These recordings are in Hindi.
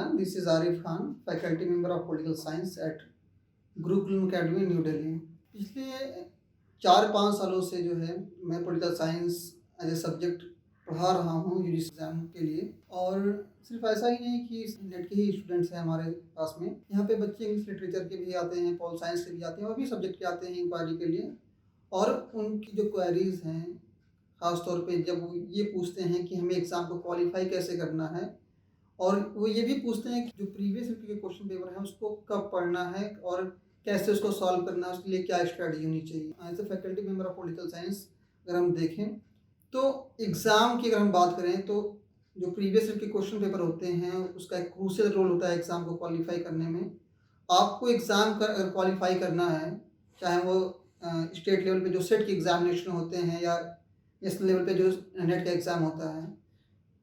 everyone. This is Arif Khan, faculty member of political science at Gurukulam academy New Delhi. पिछले 4-5 सालों से जो है मैं political science as a subject पढ़ा रहा हूँ यूजीसी एग्जाम के लिए। और सिर्फ ऐसा ही नहीं कि नेट के ही स्टूडेंट्स हैं हमारे पास में, यहाँ पे बच्चे इंग्लिश लिटरेचर के भी आते हैं, पॉल साइंस के भी आते हैं और भी सब्जेक्ट के आते हैं इंक्वायरी के लिए। और उनकी जो क्वेरीज हैं ख़ासतौर पे जब वो ये पूछते हैं कि हमें एग्ज़ाम को क्वालिफाई कैसे करना है, और वो ये भी पूछते हैं कि जो प्रीवियस ईयर के क्वेश्चन पेपर है उसको कब पढ़ना है और कैसे उसको सॉल्व करना है, उसके लिए क्या स्ट्रेटजी होनी चाहिए। As a faculty member of political science अगर हम देखें तो एग्ज़ाम की अगर हम बात करें तो जो प्रीवियस ईयर के क्वेश्चन पेपर होते हैं उसका एक क्रूशियल रोल होता है एग्ज़ाम को क्वालिफाई करने में। आपको एग्ज़ाम का अगर क्वालिफाई करना है, चाहे वो स्टेट लेवल पे जो सेट के एग्ज़ामिनेशन होते हैं या नेशनल लेवल पे जो नेट का एग्ज़ाम होता है,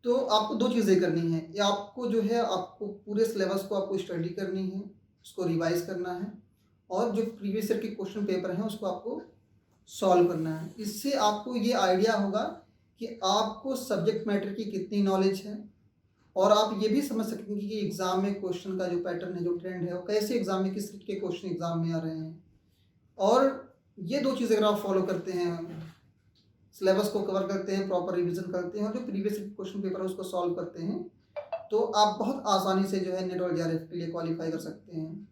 तो आपको 2 चीज़ें करनी है। या आपको जो है आपको पूरे सिलेबस को आपको स्टडी करनी है, उसको रिवाइज़ करना है और जो प्रीवियस ईयर के क्वेश्चन पेपर हैं उसको आपको सॉल्व करना है। इससे आपको ये आइडिया होगा कि आपको सब्जेक्ट मैटर की कितनी नॉलेज है और आप ये भी समझ सकेंगे कि एग्ज़ाम में क्वेश्चन का जो पैटर्न है, जो ट्रेंड है, वो कैसे एग्ज़ाम में किस तरीके के क्वेश्चन एग्ज़ाम में आ रहे हैं। और ये 2 चीज़ें अगर आप फॉलो करते हैं, सिलेबस को कवर करते हैं, प्रॉपर रिवीजन करते हैं और जो प्रीवियस क्वेश्चन पेपर है उसको सॉल्व करते हैं, तो आप बहुत आसानी से जो है नेट और जेआरएफ के लिए क्वालिफाई कर सकते हैं।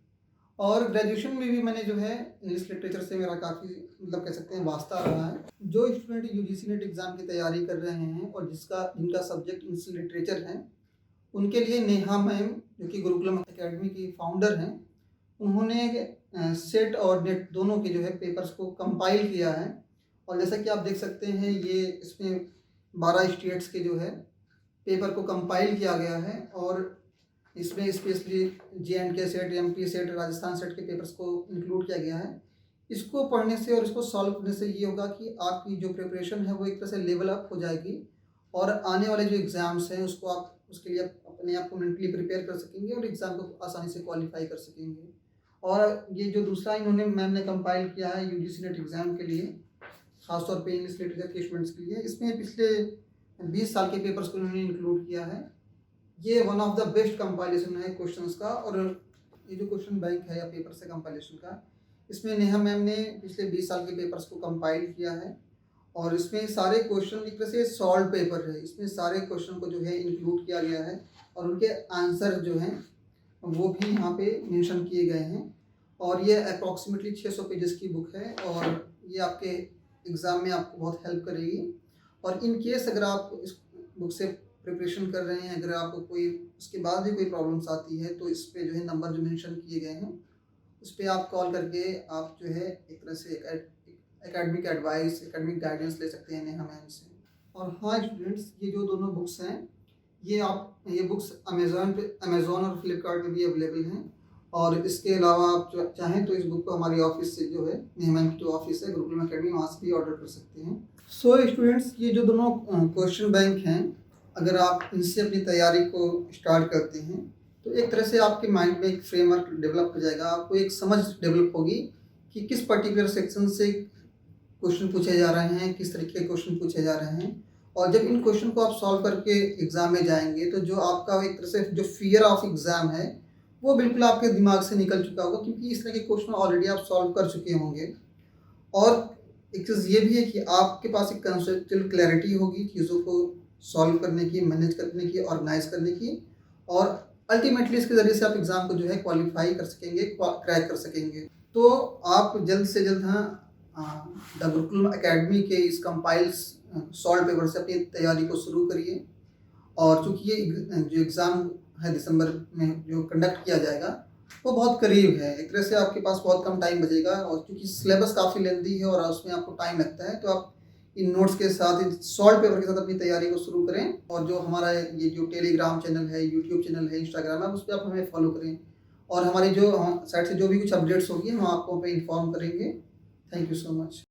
और ग्रेजुएशन में भी मैंने जो है इंग्लिश लिटरेचर से मेरा काफ़ी मतलब कह सकते हैं वास्ता रहा है। जो स्टूडेंट यूजीसी नेट एग्ज़ाम की तैयारी कर रहे हैं और जिनका सब्जेक्ट इंग्लिश लिटरेचर है, उनके लिए नेहा मैम जो कि गुरुकुलम अकेडमी की फाउंडर हैं, उन्होंने सेट और नेट दोनों के जो है पेपर्स को कंपाइल किया है। और जैसा कि आप देख सकते हैं ये इसमें 12 स्टेट्स के जो है पेपर को कंपाइल किया गया है और इसमें specially जे&के set, MP set, Rajasthan set के पेपर्स को इंक्लूड किया गया है। इसको पढ़ने से और इसको सॉल्व करने से ये होगा कि आपकी जो प्रिपरेशन है वो एक तरह से लेवल अप हो जाएगी और आने वाले जो एग्ज़ाम्स हैं उसको आप उसके लिए अपने आप को मेंटली प्रिपेयर कर सकेंगे और एग्ज़ाम को आसानी से क्वालिफाई कर सकेंगे। और ये जो दूसरा इन्होंने मैम ने कंपाइल किया है यूजीसी नेट एग्ज़ाम के लिए, खासतौर पे इंग्लिश लिटरेचर के स्टूडेंट्स के लिए, इसमें पिछले 20 साल के पेपर्स को उन्होंने इंक्लूड किया है। ये one of the best compilation है क्वेश्चंस का। और ये जो क्वेश्चन बैंक है या पेपर से कंपाइलेशन का, इसमें नेहा मैम ने पिछले 20 साल के पेपर्स को कंपाइल किया है और इसमें सारे क्वेश्चन एक तरह से सॉल्व पेपर है, इसमें सारे क्वेश्चन को जो है इंक्लूड किया गया है और उनके आंसर जो हैं वो भी यहाँ पे मेंशन किए गए हैं। और ये अप्रॉक्सीमेटली 600 पेजेस की बुक है और ये आपके एग्ज़ाम में आपको बहुत हेल्प करेगी। और इन केस अगर आप इस बुक से प्रिपरेशन कर रहे हैं, अगर आपको कोई उसके बाद भी कोई प्रॉब्लम्स आती है, तो इस पे जो है नंबर जो मेंशन किए गए हैं उस पर आप कॉल करके आप जो है एक तरह से एकेडमिक एडवाइस, एकेडमिक गाइडेंस ले सकते हैं नेहा मैम से। और हाँ स्टूडेंट्स, ये जो दोनों बुक्स हैं ये बुक्स अमेज़ॉन और फ्लिपकार्ट पे भी अवेलेबल हैं। और इसके अलावा आप जो चाहें तो इस बुक को हमारी ऑफिस से जो है नेहा मैम की जो ऑफिस है गुरुकुलम अकेडमी, वहाँ से भी ऑर्डर कर सकते हैं। सो स्टूडेंट्स, ये जो दोनों क्वेश्चन बैंक हैं, अगर आप इनसे अपनी तैयारी को स्टार्ट करते हैं तो एक तरह से आपके माइंड में एक फ्रेमवर्क डेवलप हो जाएगा, आपको एक समझ डेवलप होगी कि किस पर्टिकुलर सेक्शन से क्वेश्चन पूछे जा रहे हैं, किस तरीके के क्वेश्चन पूछे जा रहे हैं। और जब इन क्वेश्चन को आप सॉल्व करके एग्ज़ाम में जाएंगे तो जो आपका एक तरह से जो फियर ऑफ एग्ज़ाम है वो बिल्कुल आपके दिमाग से निकल चुका होगा, क्योंकि इस तरह के क्वेश्चन ऑलरेडी आप सॉल्व कर चुके होंगे। और एक चीज़ ये भी है कि आपके पास एक कंसेप्चुअल क्लैरिटी होगी चीज़ों को सॉल्व करने की, मैनेज करने की, ऑर्गेनाइज करने की, और अल्टीमेटली इसके ज़रिए से आप एग्ज़ाम को जो है क्वालिफाई कर सकेंगे, क्रैक कर सकेंगे। तो आप जल्द से जल्द द गुरुकुलम अकेडमी के इस कंपाइल्स सॉल्व पेपर से अपनी तैयारी को शुरू करिए। और चूँकि ये जो एग्ज़ाम है दिसंबर में जो कंडक्ट किया जाएगा वो बहुत करीब है, एक तरह से आपके पास बहुत कम टाइम बचेगा। और चूँकि सिलेबस काफ़ी लेंथी है और उसमें आपको टाइम लगता है, तो आप इन नोट्स के साथ, इन सॉल्व पेपर के साथ अपनी तैयारी को शुरू करें। और जो हमारा ये जो टेलीग्राम चैनल है, यूट्यूब चैनल है, इंस्टाग्राम है, उस पर आप हमें फॉलो करें और हमारी जो साइट से जो भी कुछ अपडेट्स होगी हम आपको पे इन्फॉर्म करेंगे। Thank you so much.